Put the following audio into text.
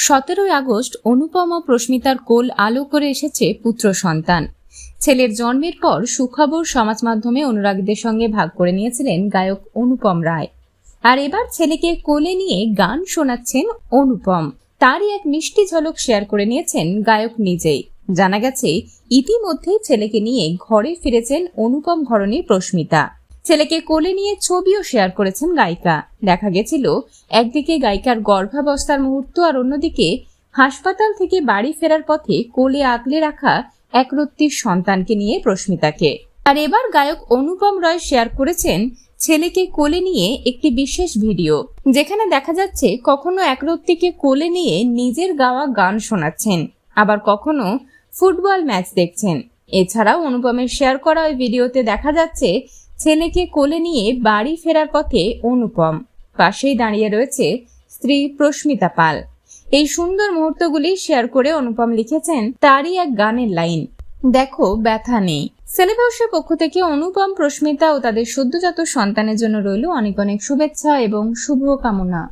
17ই August অনুপম ও প্রস্মিতার কোল আলো করে এসেছে পুত্র সন্তান। ছেলের জন্মের পর সুখবর সমাজ মাধ্যমে অনুরাগীদের সঙ্গে ভাগ করে নিয়েছিলেন গায়ক অনুপম রায়। আর এবার ছেলেকে কোলে নিয়ে গান শোনাচ্ছেন অনুপম। তারই এক মিষ্টি ঝলক শেয়ার করে নিয়েছেন গায়ক নিজেই। জানা গেছে ইতিমধ্যে ছেলেকে নিয়ে ঘরে ফিরেছেন অনুপম ঘরণী প্রস্মিতা। ছেলেকে কোলে নিয়ে ছবিও শেয়ার করেছেন গায়িকা। দেখা গেছিল একদিকে গায়িকার গর্ভাবস্থার মুহূর্ত, আর অন্যদিকে হাসপাতাল থেকে বাড়ি ফেরার পথে কোলে আগলে রাখা একরত্তির সন্তানকে নিয়ে প্রস্মিতাকে। আর এবার গায়ক অনুপম রায় শেয়ার করেছেন ছেলেকে কোলে নিয়ে একটি বিশেষ ভিডিও, যেখানে দেখা যাচ্ছে কখনো একরত্তিকে কোলে নিয়ে নিজের গাওয়া গান শোনাচ্ছেন, আবার কখনো ফুটবল ম্যাচ দেখছেন। এছাড়াও অনুপমের শেয়ার করা ওই ভিডিওতে দেখা যাচ্ছে ছেলেকে কোলে নিয়ে বাড়ি ফেরার পথে অনুপম, পাশেই দাঁড়িয়ে রয়েছে স্ত্রী প্রস্মিতা পাল। এই সুন্দর মুহূর্তগুলি শেয়ার করে অনুপম লিখেছেন তারই এক গানের লাইন, দেখো ব্যথা নেই। সেলিব্রাসের পক্ষ থেকে অনুপম, প্রস্মিতা ও তাদের সদ্যজাত সন্তানের জন্য রইল অনেক অনেক শুভেচ্ছা এবং শুভকামনা।